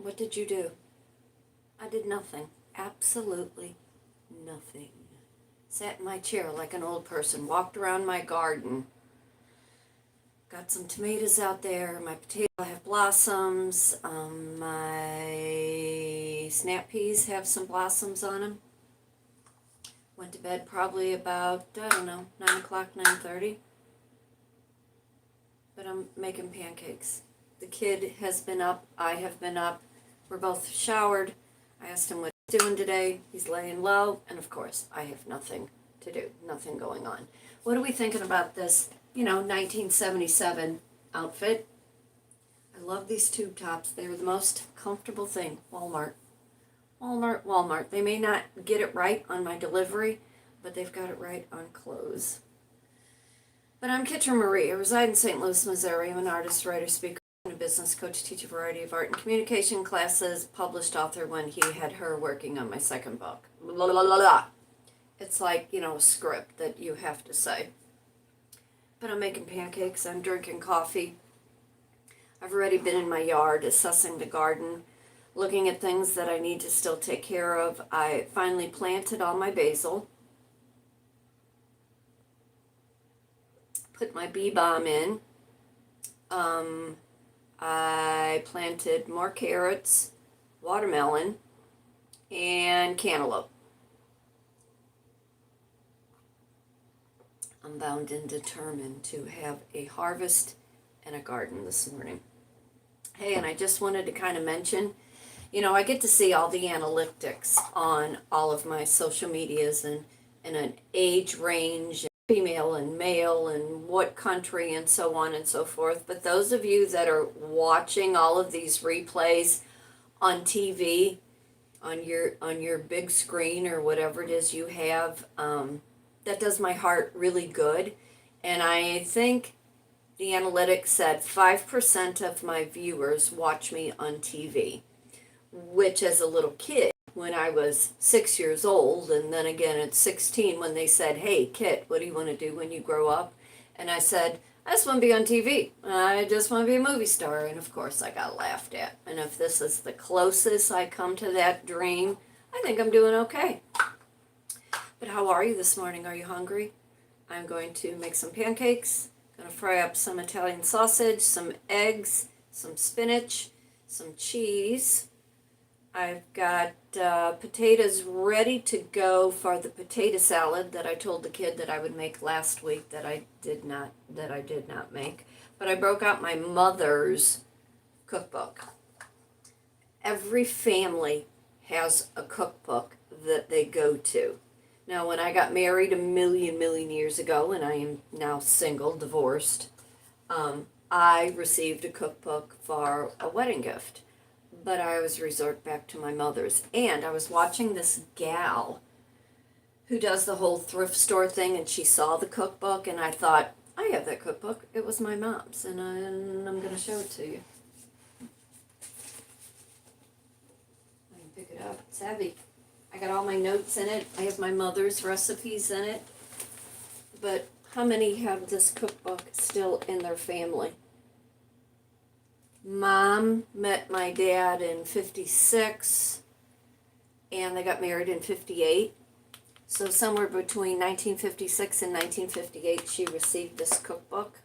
What did you do? I did nothing. Absolutely nothing. Sat in my chair like an old person, walked around my garden. Got some tomatoes out there. My potatoes have blossoms. My snap peas have some blossoms on them. Went to bed probably about, I don't know, 9 o'clock, 9:30. But I'm making pancakes. The kid has been up. I have been up. We're both showered. I asked him what he's doing today. He's laying low. And of course, I have nothing to do. Nothing going on. What are we thinking about this, 1977 outfit? I love these tube tops. They're the most comfortable thing. Walmart. Walmart. They may not get it right on my delivery, but they've got it right on clothes. But I'm Kitryn Marie. I reside in St. Louis, Missouri. I'm an artist, writer, speaker, and a business coach, teach a variety of art and communication classes, published author when he had her working on my second book. Blah, blah, blah, blah. It's like, a script that you have to say. But I'm making pancakes. I'm drinking coffee. I've already been in my yard assessing the garden, looking at things that I need to still take care of. I finally planted all my basil. Put my bee balm in. I planted more carrots, watermelon, and cantaloupe. I'm bound and determined to have a harvest and a garden this morning. Hey, and I just wanted to kind of mention, I get to see all the analytics on all of my social medias and an age range, female and male, and what country, and so on and so forth. But those of you that are watching all of these replays on TV, on your big screen or whatever it is you have, that does my heart really good. And I think the analytics said 5% of my viewers watch me on TV, which as a little kid, when I was 6 years old, and then again at 16 when they said, "Hey, Kit, what do you want to do when you grow up?" And I said, "I just want to be on TV. I just want to be a movie star." And of course I got laughed at. And if this is the closest I come to that dream, I think I'm doing okay. But how are you this morning? Are you hungry? I'm going to make some pancakes. Going to fry up some Italian sausage, some eggs, some spinach, some cheese. I've got potatoes ready to go for the potato salad that I told the kid that I would make last week that I did not make. But I broke out my mother's cookbook. Every family has a cookbook that they go to. Now, when I got married a million years ago, and I am now single, divorced, I received a cookbook for a wedding gift. But I always resort back to my mother's. And I was watching this gal who does the whole thrift store thing, and she saw the cookbook, and I thought, I have that cookbook. It was my mom's, and I'm going to show it to you. I can pick it up. It's heavy. I got all my notes in it. I have my mother's recipes in it. But how many have this cookbook still in their family? Mom met my dad in 56, and they got married in 58. So somewhere between 1956 and 1958, she received this cookbook.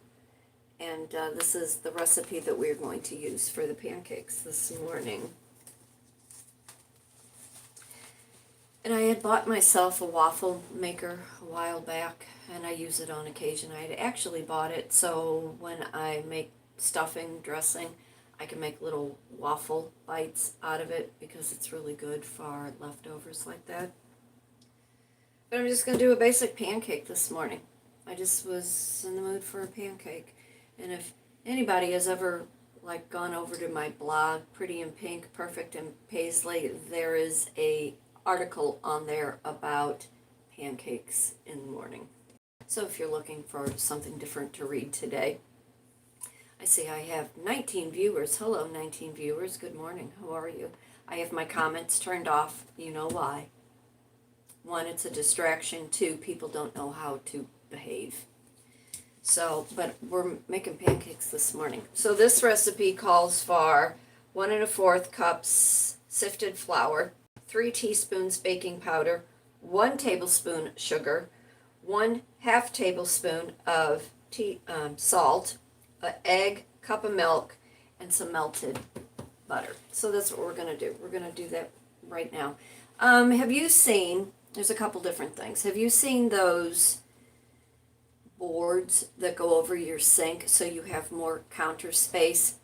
And this is the recipe that we're going to use for the pancakes this morning. And I had bought myself a waffle maker a while back, and I use it on occasion. I had actually bought it so when I make stuffing, dressing, I can make little waffle bites out of it because it's really good for leftovers like that. But I'm just going to do a basic pancake this morning. I just was in the mood for a pancake. And if anybody has ever gone over to my blog, Pretty in Pink, Perfect in Paisley, there is a article on there about pancakes in the morning. So if you're looking for something different to read today, I see I have 19 viewers. Hello, 19 viewers. Good morning. How are you? I have my comments turned off. You know why. One, it's a distraction. Two, people don't know how to behave. So, but we're making pancakes this morning. So this recipe calls for 1 1/4 cups sifted flour, 3 teaspoons baking powder, 1 tablespoon sugar, 1/2 tablespoon of salt, an egg, cup of milk, and some melted butter. So that's what we're going to do. We're going to do that right now. Have you seen, there's a couple different things. Have you seen those boards that go over your sink so you have more counter space?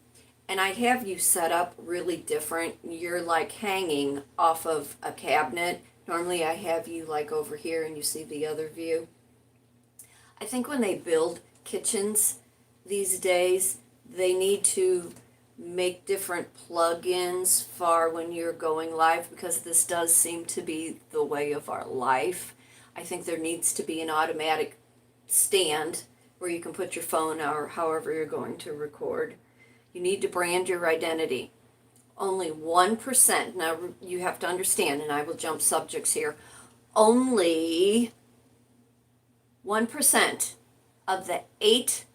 And I have you set up really different. You're like hanging off of a cabinet. Normally I have you like over here and you see the other view. I think when they build kitchens these days, they need to make different plug-ins for when you're going live, because this does seem to be the way of our life. I think there needs to be an automatic stand where you can put your phone or however you're going to record. You need to brand your identity. Only 1%, now you have to understand, and I will jump subjects here, only 1% of the 8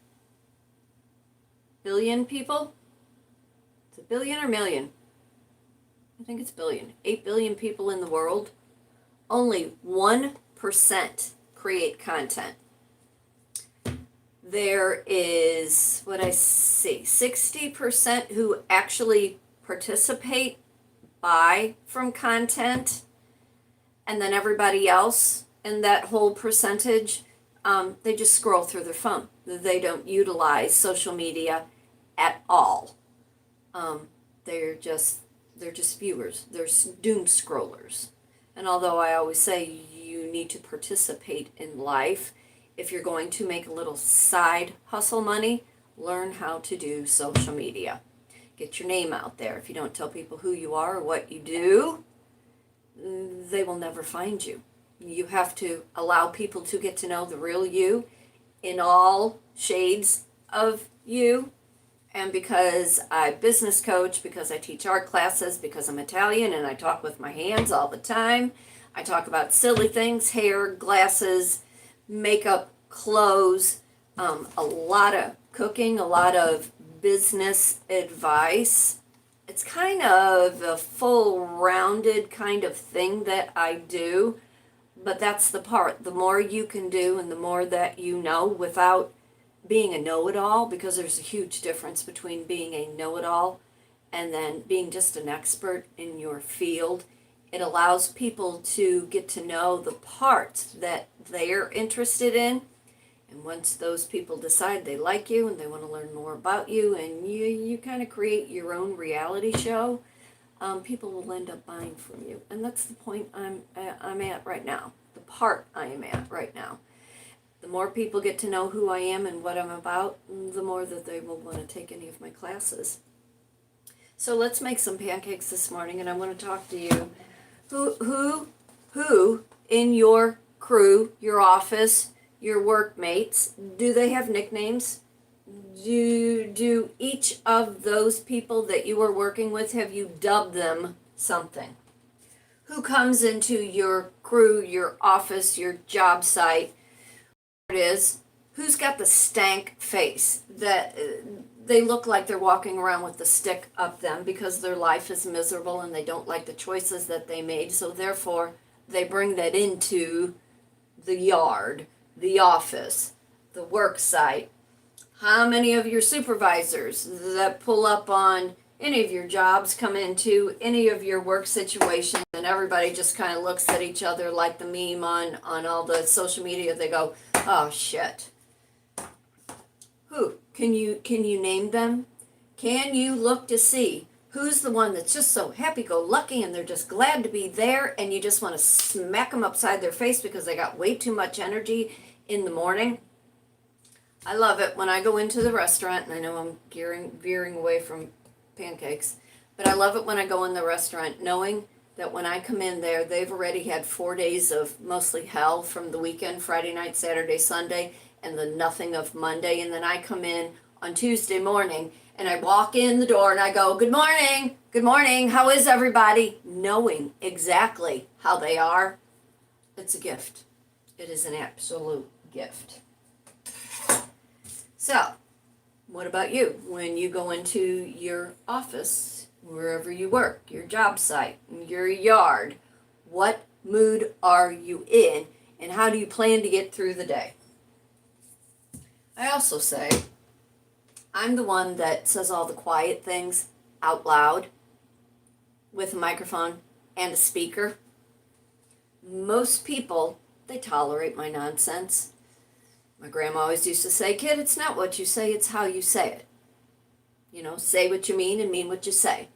billion people, is it billion or million? I think it's billion. 8 billion people in the world, only 1% create content. There is, what I see, 60% who actually participate, buy from content, and then everybody else in that whole percentage, they just scroll through their phone. They don't utilize social media at all. They're just viewers. They're doom scrollers. And although I always say you need to participate in life, if you're going to make a little side hustle money, learn how to do social media. Get your name out there. If you don't tell people who you are or what you do, they will never find you. You have to allow people to get to know the real you in all shades of you. And because I business coach, because I teach art classes, because I'm Italian and I talk with my hands all the time, I talk about silly things, hair, glasses, makeup, clothes, a lot of cooking, a lot of business advice. It's kind of a full rounded kind of thing that I do, but that's the part. The more you can do and the more that you know without being a know-it-all, because there's a huge difference between being a know-it-all and then being just an expert in your field. It allows people to get to know the parts that they're interested in. And once those people decide they like you and they want to learn more about you, and you kind of create your own reality show, people will end up buying from you. And that's the point I'm at right now, the part I am at right now. The more people get to know who I am and what I'm about, the more that they will want to take any of my classes. So let's make some pancakes this morning, and I want to talk to you. Who in your crew, your office, your workmates, do they have nicknames? Do each of those people that you are working with, have you dubbed them something? Who comes into your crew, your office, your job site, it is, who's got the stank face that they look like they're walking around with the stick up them because their life is miserable and they don't like the choices that they made, so therefore they bring that into the yard, the office, the work site. How many of your supervisors that pull up on any of your jobs come into any of your work situations and everybody just kind of looks at each other like the meme on all the social media? They go, oh shit. Who? Can you name them? Can you look to see who's the one that's just so happy-go-lucky and they're just glad to be there, and you just want to smack them upside their face because they got way too much energy in the morning? I love it when I go into the restaurant, and I know I'm veering away from pancakes, but I love it when I go in the restaurant knowing that when I come in there, they've already had 4 days of mostly hell from the weekend, Friday night, Saturday, Sunday, and the nothing of Monday. And then I come in on Tuesday morning and I walk in the door and I go, good morning, how is everybody? Knowing exactly how they are. It's a gift. It is an absolute gift. So, what about you? When you go into your office, wherever you work, your job site, your yard. What mood are you in, and how do you plan to get through the day? I also say, I'm the one that says all the quiet things out loud with a microphone and a speaker. Most people, they tolerate my nonsense. My grandma always used to say, kid, it's not what you say, it's how you say it. You know, say what you mean and mean what you say.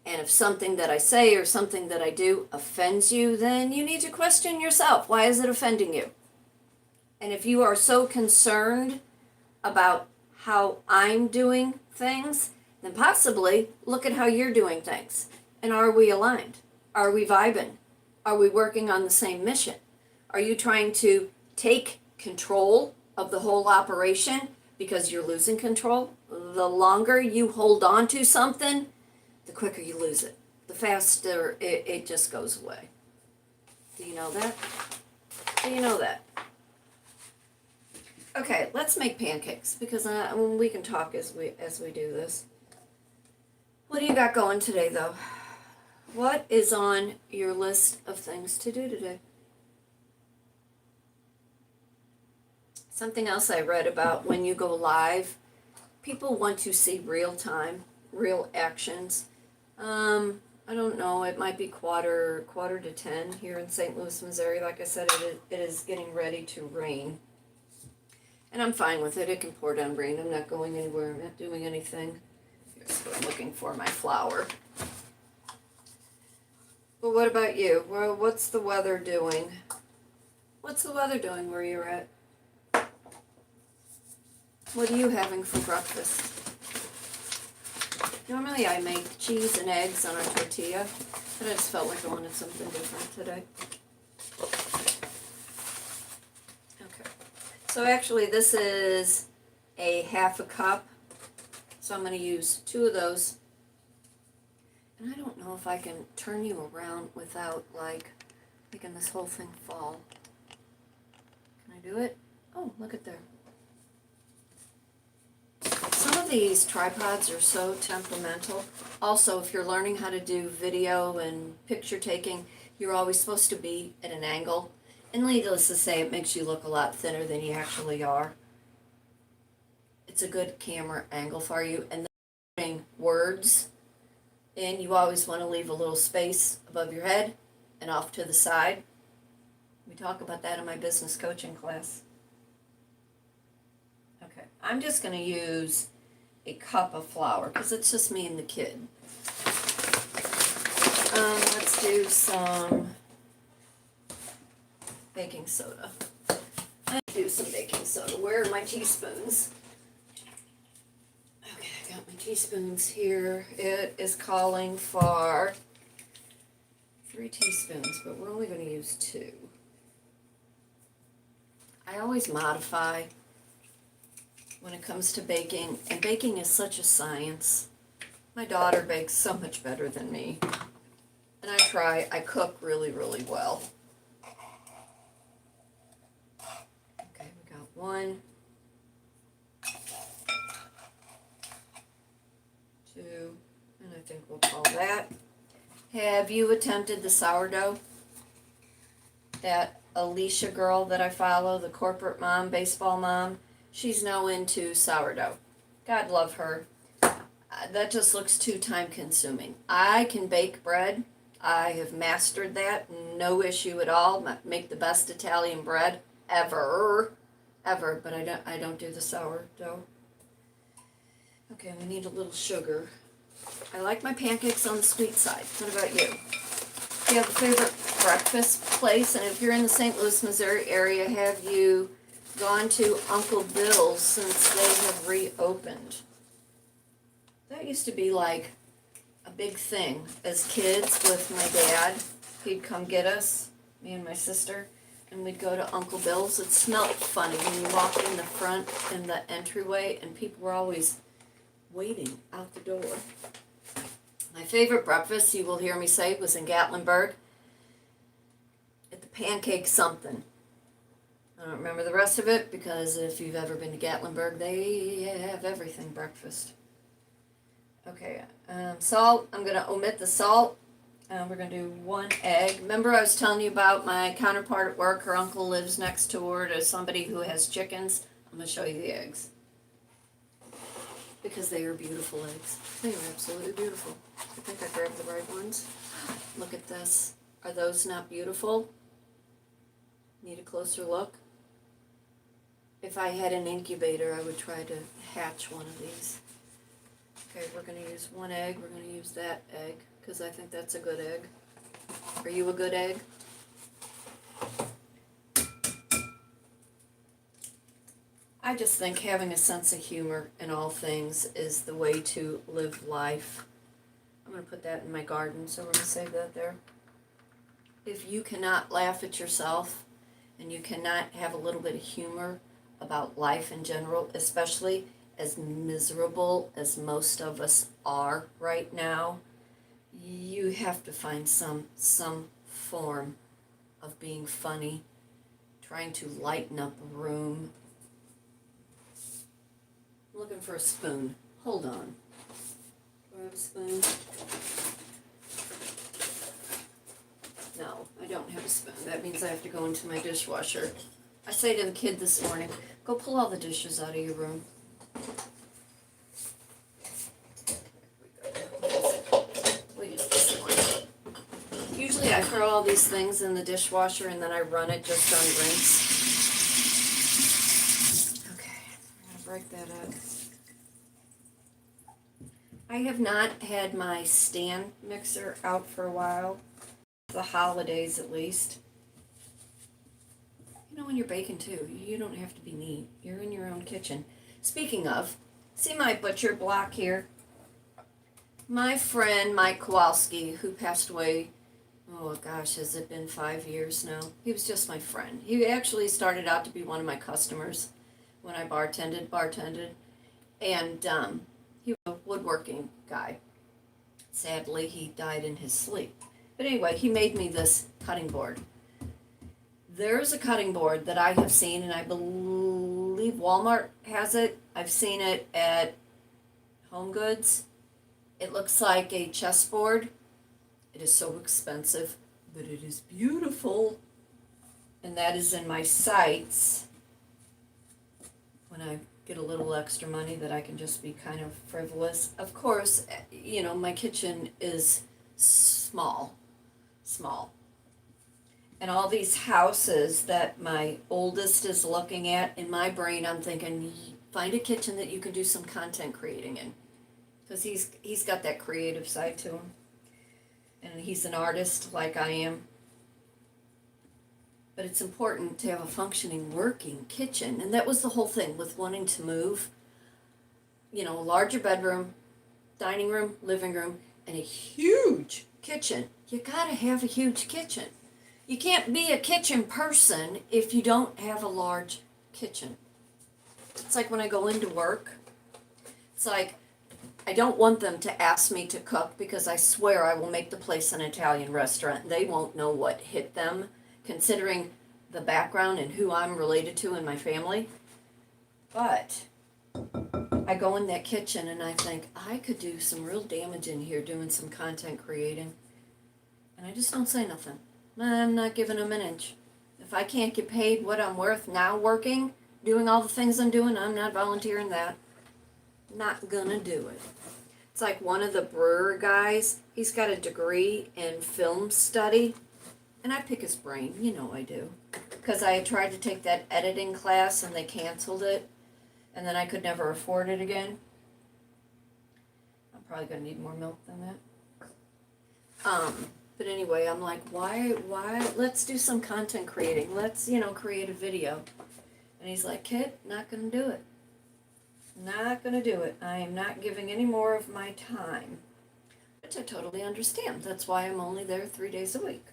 And if something that I say or something that I do offends you, then you need to question yourself. Why is it offending you? And if you are so concerned about how I'm doing things, then possibly look at how you're doing things. And are we aligned? Are we vibing? Are we working on the same mission? Are you trying to take control of the whole operation because you're losing control? The longer you hold on to something, the quicker you lose it. The faster it just goes away. Do you know that? Do you know that? Okay, let's make pancakes because we can talk as we do this. What do you got going today, though? What is on your list of things to do today? Something else I read about when you go live, people want to see real time, real actions. I don't know, it might be quarter to 10 here in St. Louis, Missouri. Like I said, it is getting ready to rain. And I'm fine with it. It can pour down rain. I'm not going anywhere. I'm not doing anything. Here's what I'm looking for, my flour. But what about you? Well, what's the weather doing? What's the weather doing where you're at? What are you having for breakfast? Normally I make cheese and eggs on a tortilla, but I just felt like I wanted something different today. Okay. So actually this is a half a cup, so I'm going to use 2 of those. And I don't know if I can turn you around without, like, making this whole thing fall. Can I do it? Oh, look at there. Some of these tripods are so temperamental. Also, if you're learning how to do video and picture taking, you're always supposed to be at an angle. And needless to say, it makes you look a lot thinner than you actually are. It's a good camera angle for you. And then words. And you always want to leave a little space above your head and off to the side. We talk about that in my business coaching class. Okay, I'm just going to use a cup of flour because it's just me and the kid. Let's do some baking soda. Let's do some baking soda. Where are my teaspoons? Okay, I got my teaspoons here. It is calling for 3 teaspoons, but we're only going to use 2. I always modify when it comes to baking, and baking is such a science. My daughter bakes so much better than me, and I cook really, really well. Okay, we got 1, 2, and I think we'll call that. Have you attempted the sourdough? That Alicia girl that I follow, the corporate mom, baseball mom, she's now into sourdough. God love her. That just looks too time consuming. I can bake bread. I have mastered that. No issue at all. Make the best Italian bread ever. But I don't do the sourdough. Okay, we need a little sugar. I like my pancakes on the sweet side. What about you? Do you have a favorite breakfast place? And if you're in the St. Louis, Missouri area, have you gone to Uncle Bill's since they have reopened? That used to be like a big thing as kids with my dad. He'd come get us, me and my sister, and we'd go to Uncle Bill's. It smelled funny when you walked in the front in the entryway, and people were always waiting out the door. My favorite breakfast, you will hear me say, was in Gatlinburg at the pancake something. I don't remember the rest of it because if you've ever been to Gatlinburg, they have everything breakfast. Okay, salt, I'm going to omit the salt. We're going to do 1 egg. Remember I was telling you about my counterpart at work, her uncle lives next door to somebody who has chickens. I'm going to show you the eggs. Because they are beautiful eggs. They are absolutely beautiful. I think I grabbed the right ones. Look at this. Are those not beautiful? Need a closer look? If I had an incubator, I would try to hatch one of these. Okay, we're going to use 1 egg. We're going to use that egg because I think that's a good egg. Are you a good egg? I just think having a sense of humor in all things is the way to live life. I'm going to put that in my garden, so we're going to save that there. If you cannot laugh at yourself and you cannot have a little bit of humor about life in general, especially as miserable as most of us are right now, you have to find some form of being funny, trying to lighten up a room. I'm looking for a spoon. Hold on. Do I have a spoon? No, I don't have a spoon. That means I have to go into my dishwasher. I say to the kid this morning, go pull all the dishes out of your room. We'll use this one. Usually I throw all these things in the dishwasher and then I run it just on rinse. Okay, I'm going to break that up. I have not had my stand mixer out for a while. The holidays at least. You know, when you're baking too, you don't have to be neat. You're in your own kitchen. Speaking of, see my butcher block here? My friend Mike Kowalski, who passed away, oh gosh, has it been 5 years now? He was just my friend. He actually started out to be one of my customers when I bartended, and he was a woodworking guy. Sadly, he died in his sleep. But anyway, he made me this cutting board. There's a cutting board that I have seen, and I believe Walmart has it. I've seen it at Home Goods. It looks like a chessboard. It is so expensive, but it is beautiful. And that is in my sights when I get a little extra money that I can just be kind of frivolous. Of course, you know, my kitchen is small. And all these houses that my oldest is looking at, in my brain I'm thinking, find a kitchen that you can do some content creating in. Because he's got that creative side to him. And he's an artist like I am. But it's important to have a functioning, working kitchen. And that was the whole thing with wanting to move. You know, a larger bedroom, dining room, living room, and a huge kitchen. You gotta have a huge kitchen. You can't be a kitchen person if you don't have a large kitchen. It's like when I go into work, it's like I don't want them to ask me to cook because I swear I will make the place an Italian restaurant. They won't know what hit them, considering the background and who I'm related to in my family. But I go in that kitchen and I think, I could do some real damage in here doing some content creating. And I just don't say nothing. I'm not giving them an inch. If I can't get paid what I'm worth now working, doing all the things I'm doing, I'm not volunteering that. Not gonna do it. It's like one of the brewer guys, he's got a degree in film study, and I pick his brain, you know I do. Because I tried to take that editing class and they canceled it, and then I could never afford it again. I'm probably gonna need more milk than that. But anyway, I'm like, why, let's do some content creating. Let's, create a video. And he's like, Kit, not gonna do it. Not gonna do it. I am not giving any more of my time. Which I totally understand. That's why I'm only there 3 days a week.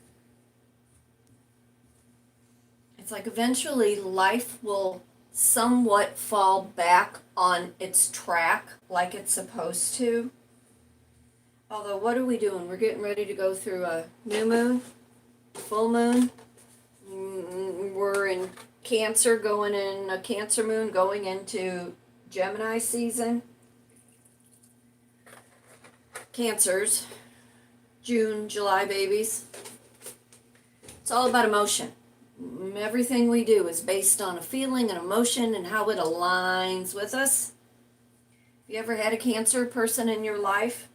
It's like eventually life will somewhat fall back on its track like it's supposed to. Although, what are we doing? We're getting ready to go through a new moon, full moon. We're in Cancer, going in a Cancer moon, going into Gemini season. Cancers, June, July babies. It's all about emotion. Everything we do is based on a feeling and emotion and how it aligns with us. If you ever had a Cancer person in your life,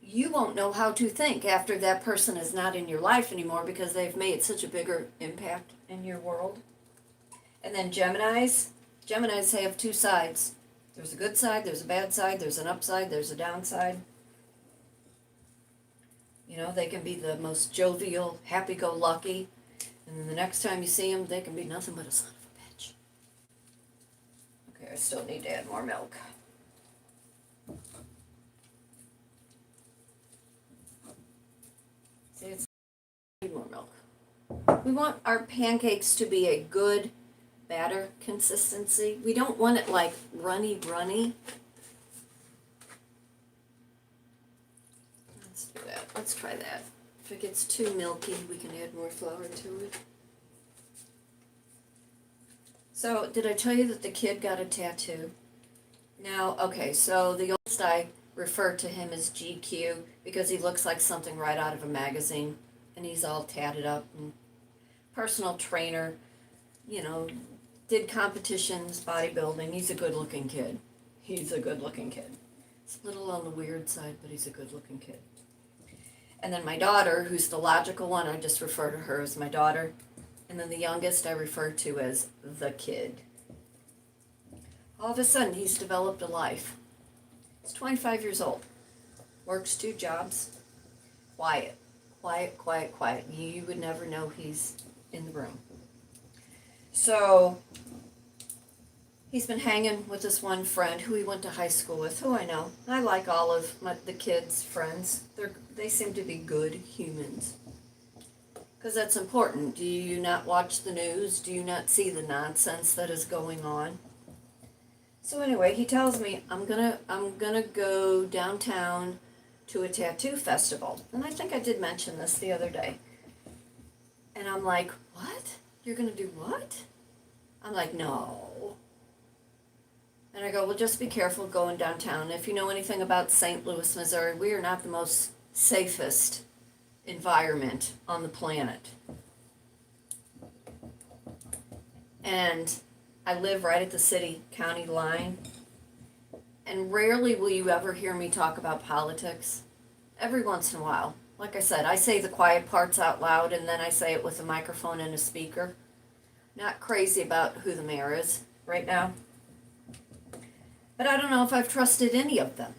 you won't know how to think after that person is not in your life anymore because they've made such a bigger impact in your world. And then Geminis. Geminis have two sides. There's a good side, there's a bad side, there's an upside, there's a downside. You know, they can be the most jovial, happy-go-lucky, and then the next time you see them, they can be nothing but a son of a bitch. Okay, I still need to add more milk. See, it's need more milk. We want our pancakes to be a good batter consistency. We don't want it like runny. Let's do that. Let's try that. If it gets too milky, we can add more flour to it. So, did I tell you that the kid got a tattoo? Now, okay, so the oldest, I refer to him as GQ because he looks like something right out of a magazine, and he's all tatted up and personal trainer, you know, did competitions, bodybuilding. He's a good-looking kid. He's a good-looking kid. He's a little on the weird side, but he's a good-looking kid. And then my daughter, who's the logical one, I just refer to her as my daughter. And then the youngest I refer to as the kid. All of a sudden, he's developed a life. He's 25 years old. Works 2 jobs. Quiet. You would never know he's in the room. So, he's been hanging with this one friend who he went to high school with, who I know. I like all of the kids' friends. They seem to be good humans. Because that's important. Do you not watch the news? Do you not see the nonsense that is going on? So anyway, he tells me, I'm gonna go downtown to a tattoo festival. And I think I did mention this the other day. And I'm like, what? You're gonna do what? I'm like, no. And I go, well, just be careful going downtown. If you know anything about St. Louis, Missouri, we are not the most safest environment on the planet. And I live right at the city-county line. And rarely will you ever hear me talk about politics. Every once in a while. Like I said, I say the quiet parts out loud, and then I say it with a microphone and a speaker. Not crazy about who the mayor is right now. But I don't know if I've trusted any of them.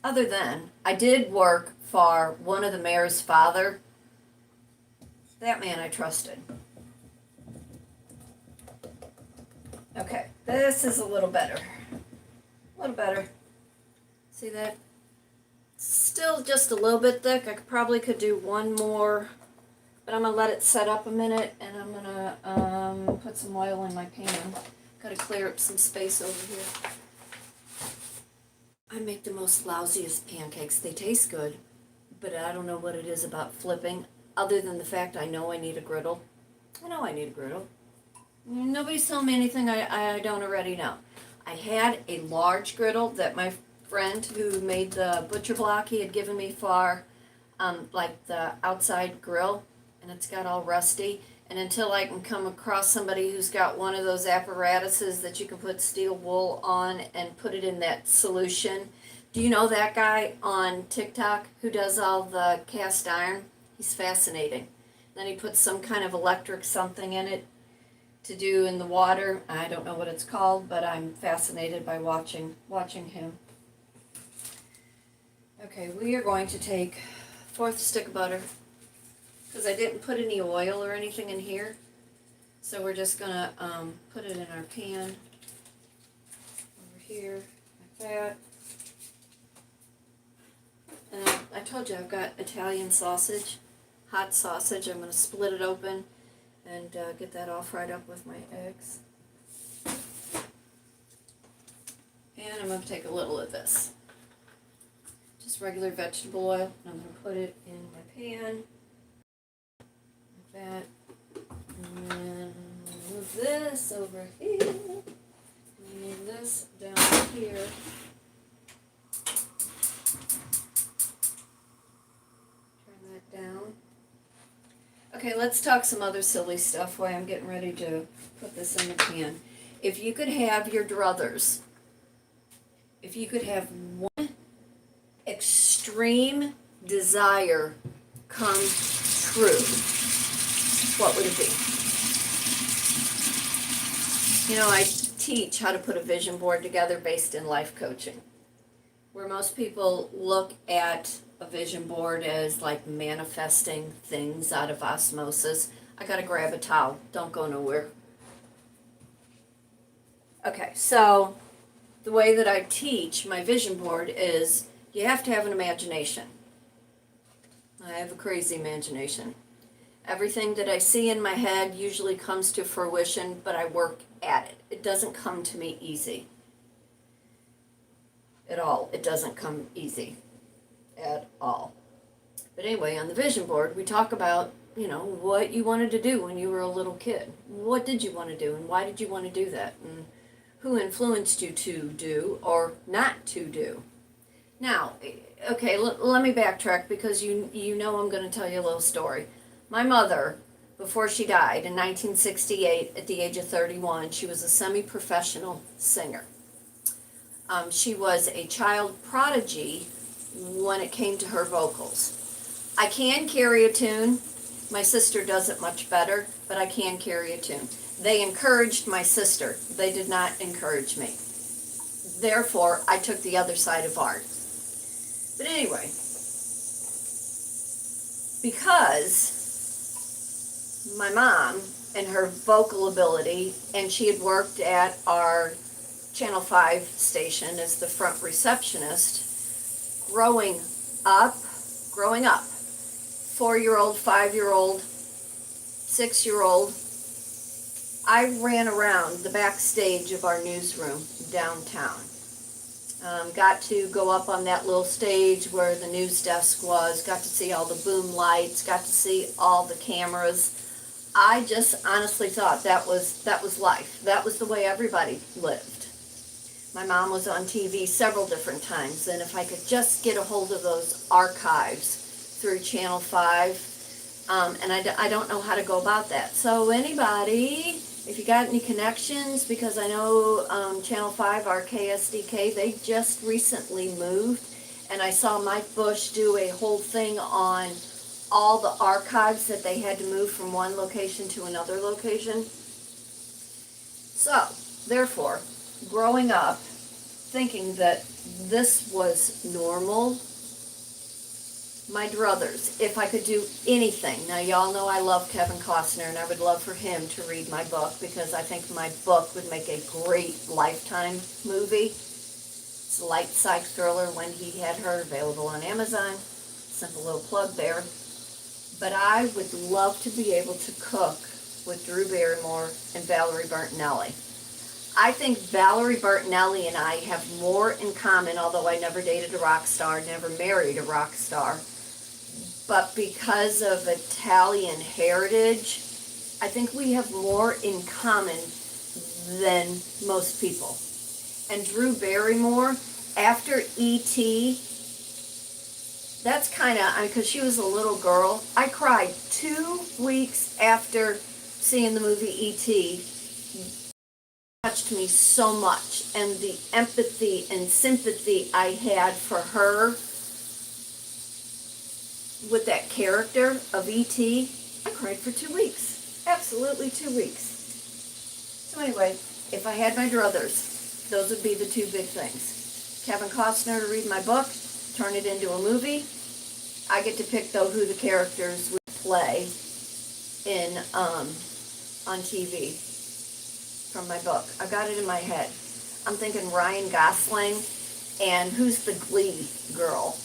Other than, I did work for one of the mayor's father. That man I trusted. Okay, this is a little better. A little better. See that? Still just a little bit thick. I probably could do one more, but I'm going to let it set up a minute, and I'm going to put some oil in my pan. Got to clear up some space over here. I make the most lousiest pancakes. They taste good, but I don't know what it is about flipping, other than the fact I know I need a griddle. I know I need a griddle. Nobody's telling me anything I don't already know. I had a large griddle that my friend who made the butcher block, he had given me for like the outside grill, and it's got all rusty. And until I can come across somebody who's got one of those apparatuses that you can put steel wool on and put it in that solution. Do you know that guy on TikTok who does all the cast iron? He's fascinating. Then he puts some kind of electric something in it to do in the water. I don't know what it's called, but I'm fascinated by watching him. Okay, we are going to take 1/4 stick of butter, because I didn't put any oil or anything in here. So we're just going to put it in our pan over here, like that. And I told you I've got Italian sausage, hot sausage. I'm going to split it open and get that all fried up with my eggs. And I'm going to take a little of this. Just regular vegetable oil. And I'm going to put it in my pan. Like that. And then move this over here. Move this down here. Okay, let's talk some other silly stuff while I'm getting ready to put this in the pan. If you could have your druthers, if you could have one extreme desire come true, what would it be? You know, I teach how to put a vision board together based in life coaching, where most people look at a vision board as like manifesting things out of osmosis. I gotta grab a towel. Don't go nowhere. Okay, so the way that I teach my vision board is you have to have an imagination. I have a crazy imagination. Everything that I see in my head usually comes to fruition, but I work at it. It doesn't come to me easy at all. It doesn't come easy at all. But anyway, on the vision board, we talk about, what you wanted to do when you were a little kid. What did you want to do, and why did you want to do that? And who influenced you to do or not to do? Now, okay, let me backtrack because you know I'm going to tell you a little story. My mother, before she died in 1968 at the age of 31, she was a semi-professional singer. She was a child prodigy when it came to her vocals. I can carry a tune. My sister does it much better, but I can carry a tune. They encouraged my sister. They did not encourage me. Therefore, I took the other side of art. But anyway, because my mom and her vocal ability, and she had worked at our Channel 5 station as the front receptionist, growing up, 4-year-old, 5-year-old, 6-year-old, I ran around the backstage of our newsroom downtown. Got to go up on that little stage where the news desk was, got to see all the boom lights, got to see all the cameras. I just honestly thought that was life. That was the way everybody lived. My mom was on TV several different times, and if I could just get a hold of those archives through Channel 5, and I don't know how to go about that. So anybody, if you got any connections, because I know Channel 5, our KSDK, they just recently moved, and I saw Mike Bush do a whole thing on all the archives that they had to move from one location to another location. So, therefore, growing up, thinking that this was normal, my druthers, if I could do anything. Now, y'all know I love Kevin Costner, and I would love for him to read my book, because I think my book would make a great Lifetime movie. It's a light psych thriller, When He Had Her, available on Amazon. Simple little plug there. But I would love to be able to cook with Drew Barrymore and Valerie Bertinelli. I think Valerie Bertinelli and I have more in common, although I never dated a rock star, never married a rock star. But because of Italian heritage, I think we have more in common than most people. And Drew Barrymore, after E.T., that's kind of, because she was a little girl, I cried 2 weeks after seeing the movie E.T. Touched me so much, and the empathy and sympathy I had for her with that character of E.T., I cried for 2 weeks. Absolutely 2 weeks. So anyway, if I had my druthers, those would be the two big things. Kevin Costner to read my book, turn it into a movie. I get to pick, though, who the characters would play in on TV from my book. I got it in my head. I'm thinking Ryan Gosling, and who's the Glee girl?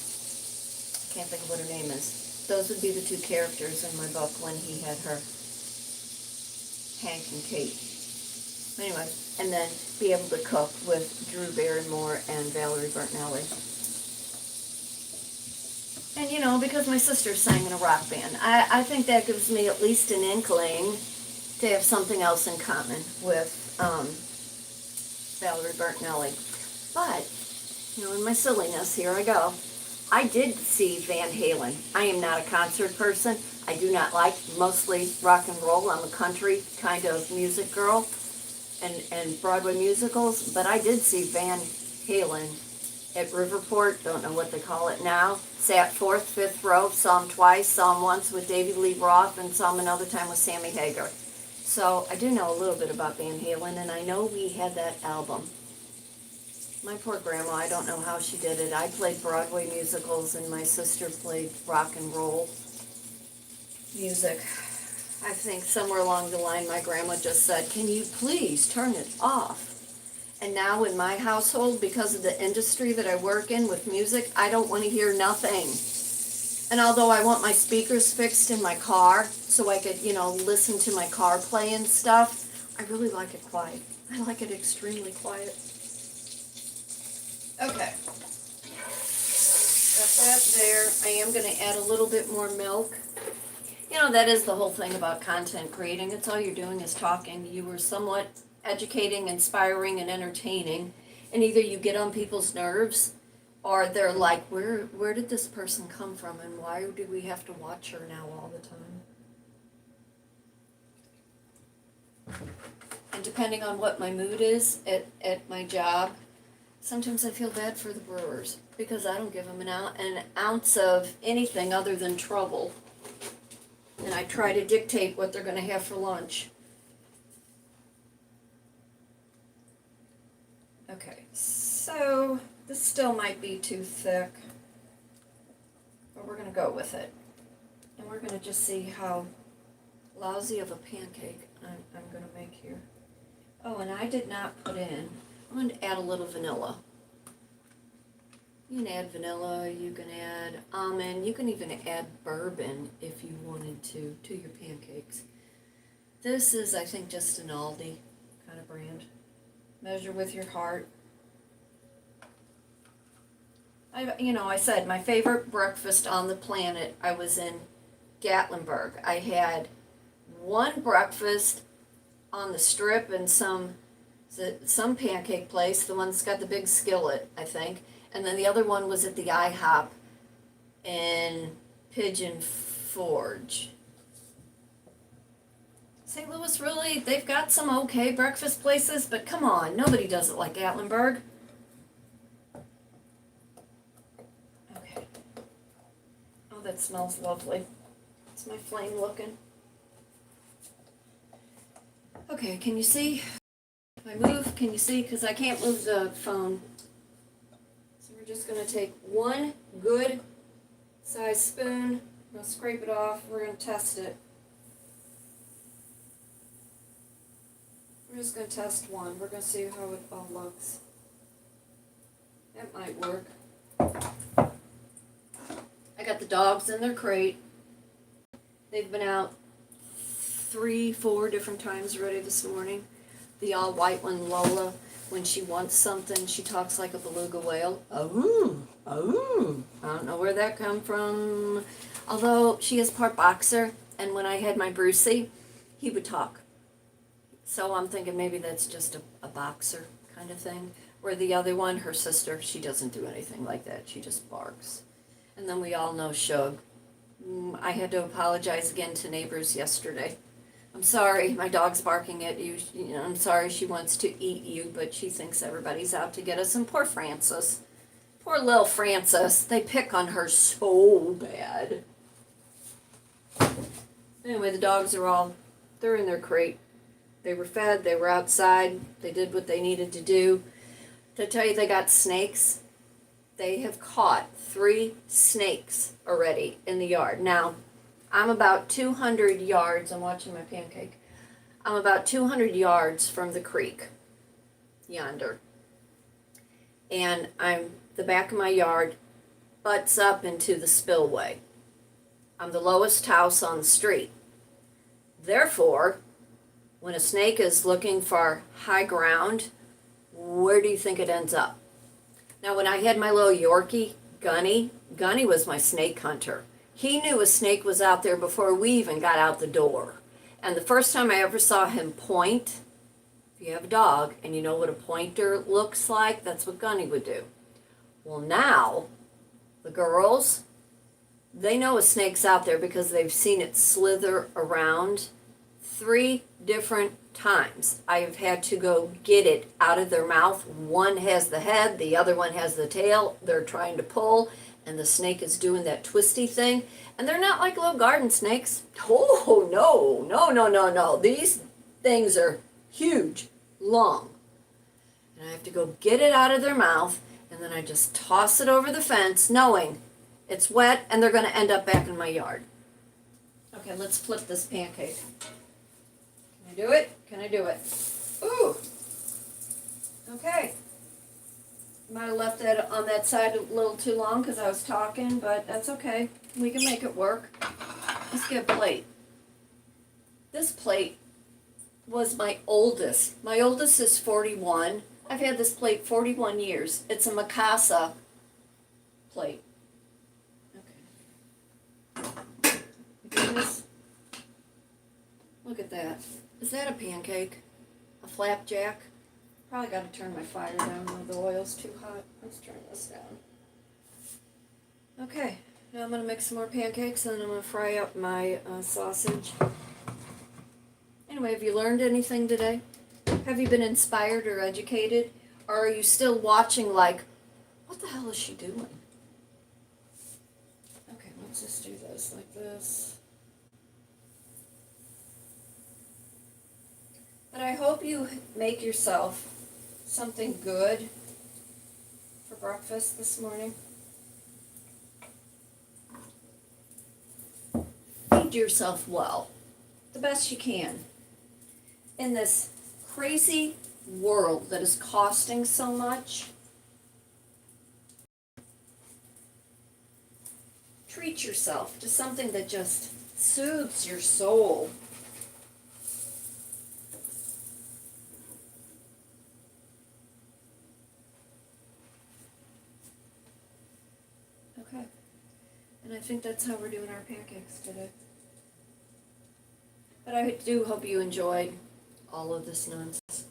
Can't think of what her name is. Those would be the two characters in my book, When He Had Her. Hank and Kate. Anyway, and then be able to cook with Drew Barrymore and Valerie Bertinelli. And because my sister sang in a rock band, I think that gives me at least an inkling to have something else in common with Valerie Bertinelli. But, in my silliness, here I go. I did see Van Halen. I am not a concert person. I do not like mostly rock and roll. I'm a country kind of music girl and Broadway musicals, but I did see Van Halen at Riverport, don't know what they call it now. Sat fourth, fifth row, saw him twice, saw him once with David Lee Roth, and saw him another time with Sammy Hagar. So I do know a little bit about Van Halen, and I know we had that album. My poor grandma, I don't know how she did it. I played Broadway musicals, and my sister played rock and roll music. I think somewhere along the line my grandma just said, "Can you please turn it off?" And now in my household, because of the industry that I work in with music, I don't want to hear nothing. And although I want my speakers fixed in my car so I could, listen to my car playing stuff, I really like it quiet. I like it extremely quiet. Okay. Got that there. I am going to add a little bit more milk. That is the whole thing about content creating. It's all you're doing is talking. You were somewhat educating, inspiring, and entertaining. And either you get on people's nerves, or they're like, where did this person come from, and why do we have to watch her now all the time? And depending on what my mood is at my job, sometimes I feel bad for the brewers because I don't give them an ounce of anything other than trouble. And I try to dictate what they're going to have for lunch. Okay, so this still might be too thick, but we're going to go with it. And we're going to just see how lousy of a pancake I'm going to make here. Oh, and I did not put in, I'm going to add a little vanilla. You can add vanilla, you can add almond, you can even add bourbon if you wanted to your pancakes. This is, I think, just an Aldi kind of brand. Measure with your heart. I said my favorite breakfast on the planet, I was in Gatlinburg. I had one breakfast on the Strip and some pancake place, the one that's got the big skillet, I think. And then the other one was at the IHOP in Pigeon Forge. St. Louis, really, they've got some okay breakfast places, but come on, nobody does it like Gatlinburg. Okay. Oh, that smells lovely. Is my flame looking? Okay, can you see? If I move, can you see? Because I can't move the phone. So we're just going to take one good size spoon. We'll scrape it off. We're going to test it. We're just going to test one. We're going to see how it all looks. That might work. I got the dogs in their crate. They've been out 3-4 different times already this morning. The all white one, Lola, when she wants something, she talks like a beluga whale. Oh, oh. I don't know where that come from. Although she is part boxer, and when I had my Brucey, he would talk. So I'm thinking maybe that's just a boxer kind of thing. Where the other one, her sister, she doesn't do anything like that. She just barks. And then we all know Shug. I had to apologize again to neighbors yesterday. I'm sorry, my dog's barking at you. I'm sorry she wants to eat you, but she thinks everybody's out to get us. And poor Frances. Poor little Frances. They pick on her so bad. Anyway, the dogs are they're in their crate. They were fed, they were outside, they did what they needed to do. To tell you they got snakes, they have caught 3 snakes already in the yard. Now, I'm about 200 yards, I'm watching my pancake, I'm about 200 yards from the creek, yonder. And the back of my yard butts up into the spillway. I'm the lowest house on the street. Therefore, when a snake is looking for high ground, where do you think it ends up? Now, when I had my little Yorkie, Gunny was my snake hunter. He knew a snake was out there before we even got out the door. And the first time I ever saw him point, if you have a dog and you know what a pointer looks like, that's what Gunny would do. Well, now, The girls, they know a snake's out there because they've seen it slither around 3 different times. I have had to go get it out of their mouth. One has the head, the other one has the tail. They're trying to pull, and the snake is doing that twisty thing. And they're not like little garden snakes. Oh, no, no, no, no, no. These things are huge, long. And I have to go get it out of their mouth, and then I just toss it over the fence, knowing it's wet and they're going to end up back in my yard. Okay, let's flip this pancake. Can I do it? Can I do it? Ooh. Okay. Might have left that on that side a little too long because I was talking, but that's okay. We can make it work. Let's get a plate. This plate was my oldest. My oldest is 41. I've had this plate 41 years. It's a Mikasa plate. Okay. Goodness. Look at that. Is that a pancake? A flapjack? Probably got to turn my fire down when the oil's too hot. Let's turn this down. Okay, now I'm going to make some more pancakes and then I'm going to fry up my sausage. Anyway, have you learned anything today? Have you been inspired or educated? Or are you still watching like, what the hell is she doing? Okay, let's just do this like this. But I hope you make yourself something good for breakfast this morning. Feed yourself well, the best you can. In this crazy world that is costing so much, treat yourself to something that just soothes your soul. Okay, and I think that's how we're doing our pancakes today. But I do hope you enjoyed all of this nonsense.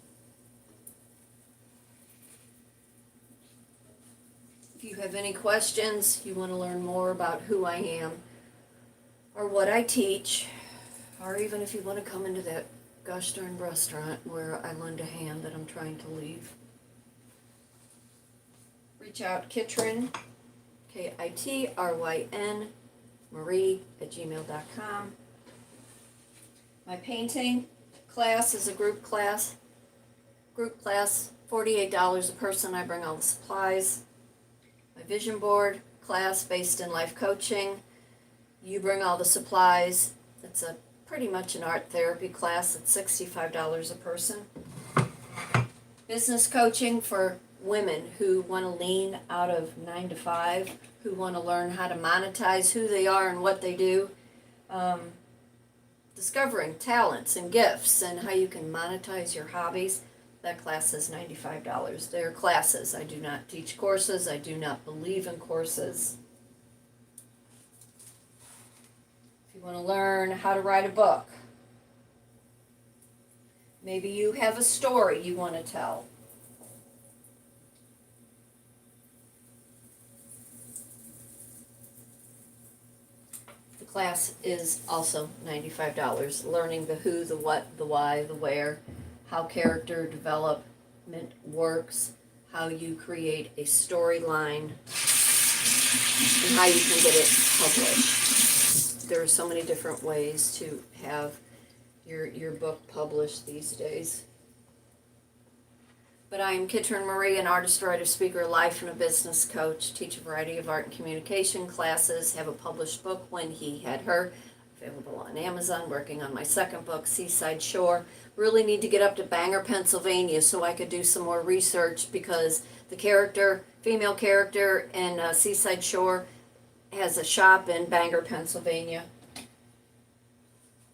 If you have any questions, you want to learn more about who I am or what I teach, or even if you want to come into that gosh darn restaurant where I lend a hand that I'm trying to leave, reach out, Kitryn, Kitryn, Marie @gmail.com. My painting class is a group class. Group class, $48 a person. I bring all the supplies. My vision board class based in life coaching. You bring all the supplies. It's a pretty much an art therapy class. It's $65 a person. Business coaching for women who want to lean out of 9 to 5, who want to learn how to monetize who they are and what they do. Discovering talents and gifts and how you can monetize your hobbies. That class is $95. They're classes. I do not teach courses. I do not believe in courses. If you want to learn how to write a book, maybe you have a story you want to tell. Class is also $95. Learning the who, the what, the why, the where, how character development works, how you create a storyline, and how you can get it published. There are so many different ways to have your book published these days. But I am Kitryn Marie, an artist, writer, speaker, life and a business coach, teach a variety of art and communication classes, have a published book, When He Had Her, available on Amazon, working on my second book, Seaside Shore. Really need to get up to Bangor, Pennsylvania so I could do some more research because the character, female character in Seaside Shore has a shop in Bangor, Pennsylvania.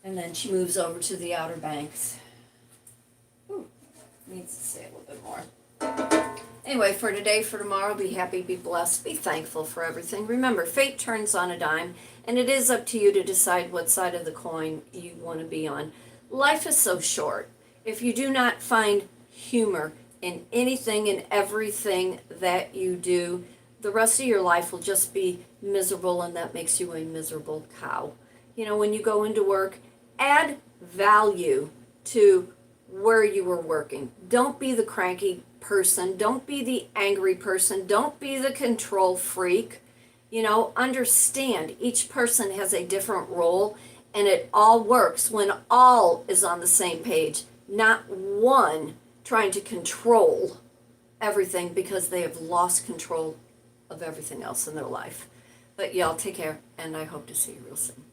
And then she moves over to the Outer Banks. Needs to say a little bit more. Anyway, for today, for tomorrow, be happy, be blessed, be thankful for everything. Remember, fate turns on a dime, and it is up to you to decide what side of the coin you want to be on. Life is so short. If you do not find humor in anything and everything that you do, the rest of your life will just be miserable, and that makes you a miserable cow. You know, when you go into work, add value to where you were working. Don't be the cranky person. Don't be the angry person. Don't be the control freak. You know, understand each person has a different role, and it all works when all is on the same page, not one trying to control everything because they have lost control of everything else in their life. But y'all take care, and I hope to see you real soon.